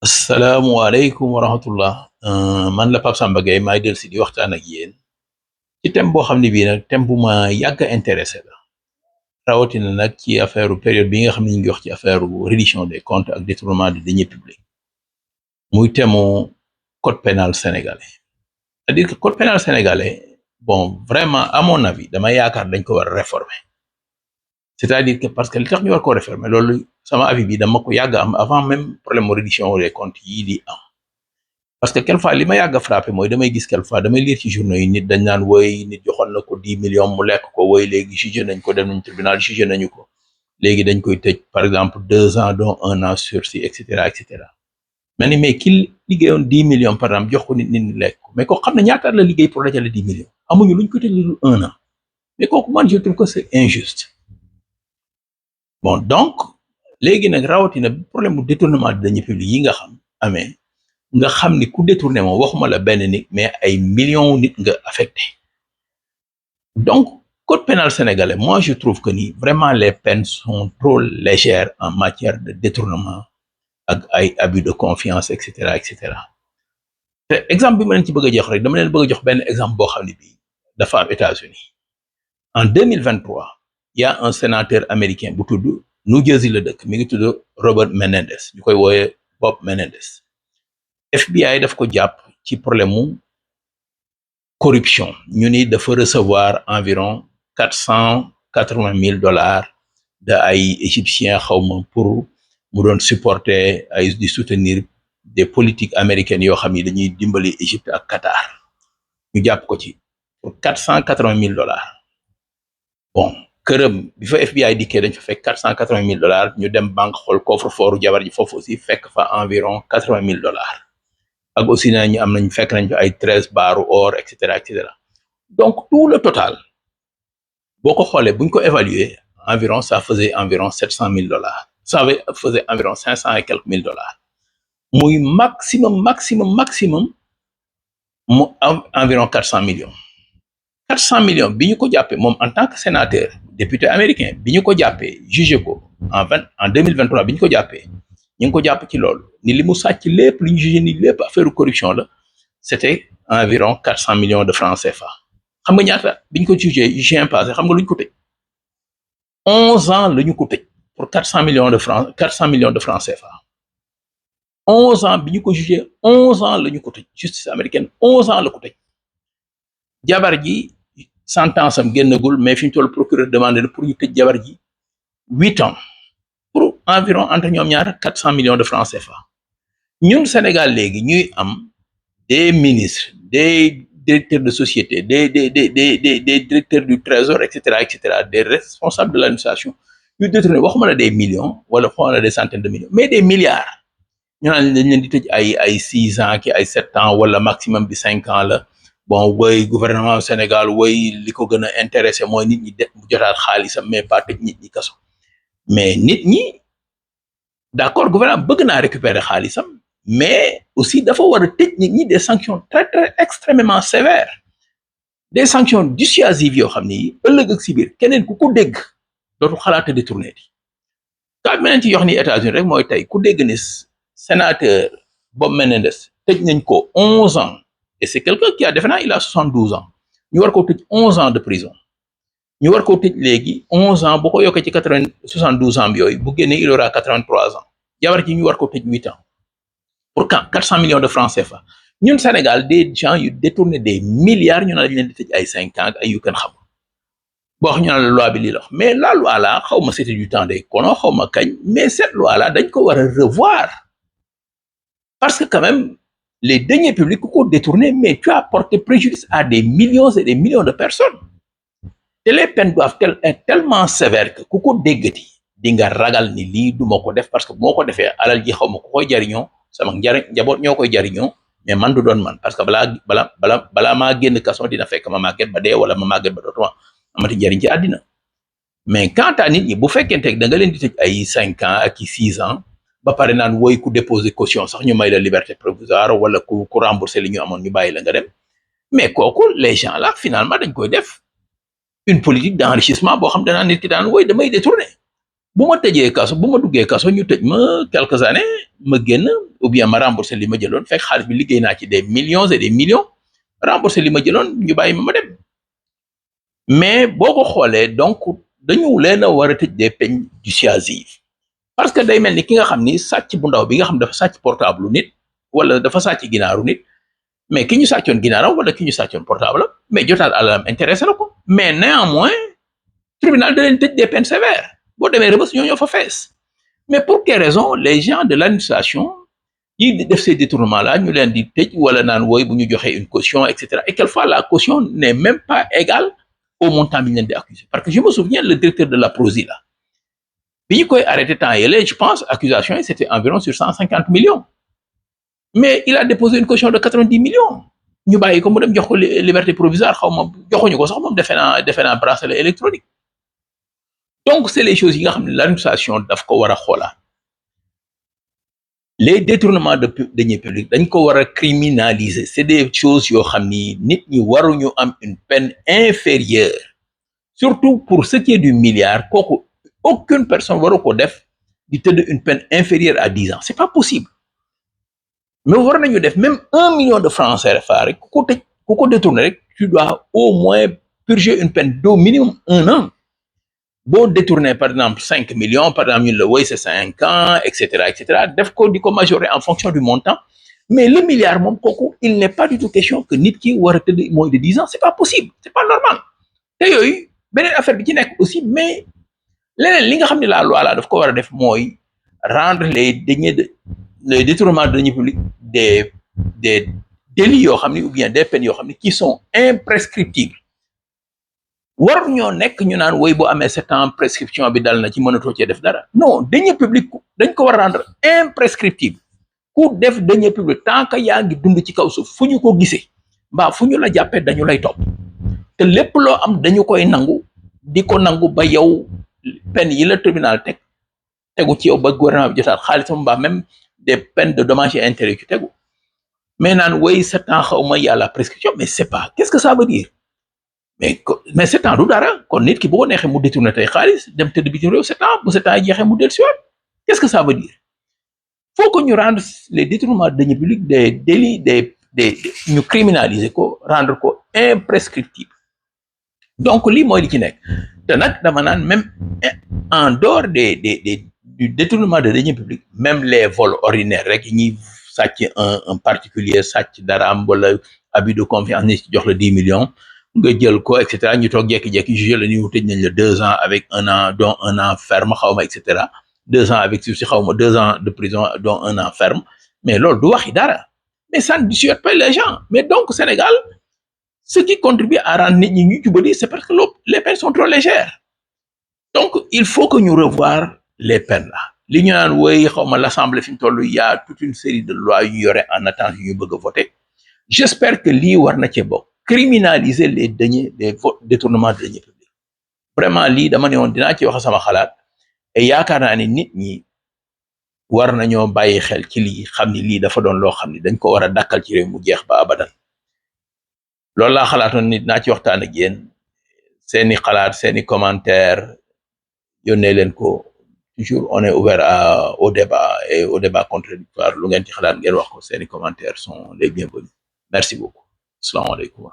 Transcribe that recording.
asalaamualeykum wa rahmatullah. Man la Pape Samba Gueye maay del si di waxtaan ak yéen ci thème boo xam ne bii nag thème bu ma yàgg a intéressé la rawatina nag ci affaire période bi nga xam ne ñu ngi wax ci affaire reddition des comptes ak détournement de deniers publics muy thème code pénal sénégalais. C'est-à-dire que code pénal sénégalais, bon, vraiment à mon avis dama yaakaar dañ ko war a réformer. C'est-à-dire que parce que li tax ñu war koo réformer loolu sama avis bi dama ko yàgg am avant même problème reddition des comptes yii di am. Parce que quelquefois li ma yàgg a frappé mooy damay gis quelquefois damay lire ci journaux yi nit dañ naan woy nit joxoon na ko 10 millions mu lekk ko woy léegi jugé nañ ko dem nañ tribunal jugé nañu ko léegi dañ koy tëj par exemple 2 ans dont 1 an sursis et cetera et cetera. Mais ki liggéeyoon 10 millions par exemple jox ko nit lekk ko mais kooku xam ne ñaata la liggéey pour dajale 10 millions amuñu luñ ko tëj lu 1 an mais kooku man je trouve que c'est injuste. Bon donc léegi nag rawatina problème mu détournement de deniers publics yi nga xam amee. Nga xam ni ku détourné moom waxuma la benn nit mais ay millions nit nga affecté donc code pénal sénégalais moi je trouve que ni vraiment les peines sont trop légères en matière de détournement ak ay abus de confiance et cetera et cetera te exemple bi ma leen ci bëgg a jox rek dama leen bëgg a jox benn exemple boo xam ne bii dafa am États-Unis en 2023 il y a un sénateur américain bu tudd New Jersey la dëkk mi ngi tudd Robert Menendez ñu koy wooyee Bob Menendez. FBI daf ko jàpp ci problème mu corruption ñu ni dafa recevoir environ $480,000 de ay égyptiens xawma pour mu doon supporter ay di soutenir des politiques américaines yoo xam ni dañuy dimbali Égypte ak Qatar ñu jàpp ko ci pour $480,000. Bon këram bi fa FBI dikkee dañ fa fekk $480,000 ñu dem banque xool coffre-fort jabar ji foofu aussi fekk fa environ $80,000. ak aussi nañu am nañ fekk nañ fa ay 13 barres or et cetera et cetera donc tout le total boo ko xoolee buñ ko évaluer environ ça faisait environ $700,000 ça faisait environ 500 et quelques mille dollars muy maximum mu am environ 400 millions 400 millions bi ñu ko jàppee moom en tant que sénateur député américain bi ñu ko jàppee jugé ko en 2023 bi ñu ko jàppee ñu ngi ko jàpp ci loolu ni li mu sàcc lépp li ñu jugé ni lépp affaire corruption la c'était environ 400 millions de francs CFA xam nga ñaata bi ñu ko jugé juin passé xam nga lu ñu ko tëj 11 ans la ñu ko tëj pour 400 millions de francs CFA 11 ans bi ñu ko jugé 11 ans la ñu ko tëj justice américaine 11 ans la ko tëj jabar ji sentence am génnagul mais fi ñu toll procureur demandé na pour ñu tëj jabar ji 8 ans pour environ entre ñoom ñaar 400 millions de francs CFA ñun Sénégal léegi ñuy am des ministres des directeurs de société des directeurs du trésor et cetera des responsables de l'administration ñu détourné waxuma la des millions wala waxuma la des centaines de millions mais des milliards ñu naan dañ leen di tëj ay 6 ans ki ay 7 ans wala maximum bi 5 ans la bon woy gouvernement Sénégal woy li ko gën a intéressé mooy nit ñi de jotaat xaalisam mais pas tëj nit ñi kaso mais nit ñi d'accord gouvernement bëgg naa récupérer xaalisam mais aussi dafa war a tëj nit ñi des sanctions très extrêmement sévères des sanctions dissuasives yoo xam ni ëllëg ak si biir keneen ku ko dégg dootu xalaat a détourné di kaa meneen ci yox ni États-Unis rek mooy tey ku dégg ni sénateur Bob Menendez tëj nañ ko 11 ans et c'est quelqu'un qui a defe naa il a 72 ans ñu war ko tëj 11 ans de prison ñu war koo tëj léegi 11 ans boo ko yokkee ci 72 ans bi yooyu bu génnee il aura 83 ans jabar ji ñu war koo tëj 8 ans pour quand 400 millions de francs CFA ñun Sénégal des gens yu détourné des milliards ñu naan dañ leen di tëj ay 5 ans ay yu kenn xam boo wax ñu naan la loi bi lii la wax mais la loi là xaw ma c'était du temps des colons xaw ma kañ mais cette loi là dañ ko war a revoir parce que quand même les deniers publics ku ko détourné mais tu as porté préjudice à des millions et des millions de personnes. te les peines doivent être tellement sévères que ku ko déggati di nga ragal ni lii du ma ko def parce que moo ko defee alal ji xaw ma ku koy jariñoo sama njaboot ñoo koy jariñoo mais man du doon man parce que balaa maa génn kaso dina fekk ma màgget ba dee wala ma màgget ba dootuma amati njariñ ci àddina mais quant à nit ñi bu fekkente da nga leen di tëj ay 5 ans ak i 6 ans ba pare naan woy ku déposer caution sax ñu may la liberté provisoire wala ku rembourser li ñu amoon ñu bàyyi la nga dem mais kooku les gens là finalement dañ koy def une politique d'enrichissement boo xam danaa nit ki daan woy damay détourner bu ma tëjee kaso bu ma duggee kaso ñu tëj ma quelques années ma génn ou bien ma rembourser li ma jëloon fekk xaalis bi liggéey naa ci des millions et des millions rembourser li ma jëloon ñu bàyyi ma dem mais boo ko xoolee donc dañu leen a war a tëj des peines dissuasives parce que day mel ni ki nga xam ni sàcc bu ndaw bi nga xam dafa sàcc portable nit wala dafa sàcc ginaaru nit mais ki ñu sàccoon ginaaram wala ki ñu sàccoon portable mais jotaat alalam intéressé na ko mais néanmoins tribunal da leen tëj des peines sévères boo demee Rebeuss ñoo fa fees mais pour quelle raison les gens de l'administration yi def ces détournements là ñu leen di tëj wala naan wooy bu ñu joxee une caution et cetera et quelquefois la caution n'est même pas égale au montant bi ñu leen di accuser parce que je me souviens le directeur de la PROSI là bi ñu koy arrêté temps yële je pense accusation yi c'était environ sur 150 millions mais il a déposé une caution de 90 millions ñu bàyyi ko mu dem jox ko liberté provisoire xaw ma joxuñu ko sax moom defe naa bracelet électronique donc c'est les choses yi nga xam ne l'administration daf ko war a xoolaat les détournements de deniers publics dañ ko war a criminaliser c'est des choses yoo xam ni nit ñi waruñu am une peine inférieure surtout pour ce qui est du milliard kooku aucune personne waru ko def di tëdd une peine inférieure à 10 ans c'est pas possible mais war nañu def même 1 million de francs CFA rek ku ko détourné rek tu dois au moins purger une peine d'au minimum 1 an boo détourné par exemple 5 millions par exemple ñun la woy c'est 5 ans et cetera def ko di ko majorer en fonction du montant mais le milliard moom kooku il n'est pas du tout question que nit ki war a tëdd moins de 10 ans c'est pas possible c'est pas normal te yooyu beneen affaire bi ci nekk aussi mais leneen li nga xam ne la loi la daf ko war a def mooy rendre les détournements de deniers publics des délits yoo xam ne ou bien des peines yoo xam ne qui sont imprescriptibles war ñoo nekk ñu naan woy bu amee 7 ans prescription bi dal na ci mënatoo cee def dara non deniers publics dañ ko war a rendre imprescriptible ku def deniers publics tant que yaa ngi dund ci kaw suuf fu ñu ko gisee mbaa fu ñu la jàppee dañu lay topp te lépp loo am dañu koy nangu di ko nangu ba yow peine yi la tribunal tegu ci yow ba gouvernement bi jotaat xaalisam mbaa même des peines de dommages et intérêts ci tegu mais naan woy 7 ans xaw ma yàlla prescription mais c'est pas qu'est-ce que ça veut dire mais 7 ans du dara kon nit ki bu ko neexee mu détourné tey xaalis dem tëdd bitim réew 7 ans bu 7 ans jeexee mu dellusiwaat qu'est-ce que ça veut dire faut que ñu rendre les détournements de deniers publics des délits des ñu criminaliser ko rendre ko imprescriptible donc lii mooy li ci nekk te nag dama naan même en dehors du détournement de deniers publics même les vols ordinaires rek yi ñuy sàcc un particulier sàcc daraam wala abus de confiance ni jox la 10 millions nga jël ko et cetera ñu toog jékki-jékki jugé la ñu tëj nañ la 2 ans avec 1 an dont 1 an ferme xaw ma et cetera 2 ans avec sursis xaw ma 2 ans de prison dont 1 an ferme mais loolu du waxi dara mais ça ne dissuade pas les gens mais donc Sénégal ce qui contribue à rendre nit ñi ñu jubali c'est parce que les peines sont trop légères donc il faut que ñu revoir les peines là li ñu naan woy xaw ma l'Assemblée fi mu toll y a toute une série de lois yu ñu yore en attente yu ñu bëgg a voter j'espère que lii war na cee bokk criminaliser les détournements de deniers publics vraiment lii dama ne woon dinaa ci wax sama xalaat et yaakaar naa ni nit ñi war nañoo bàyyi xel ci lii xam ni lii dafa doon loo xam ni dañ ko war a dakkal ci réew mu jeex ba abadan loolu laa xalaatoon nit naa ci waxtaan ak yéen seeni xalaat seeni commentaire yónnee leen ko toujours on est ouvert au débat et au débat contradictoire lu ngeen ci xalaat ngeen wax ko seeni commentaires sont les bienvenus merci beaucoup asalaamaaleykum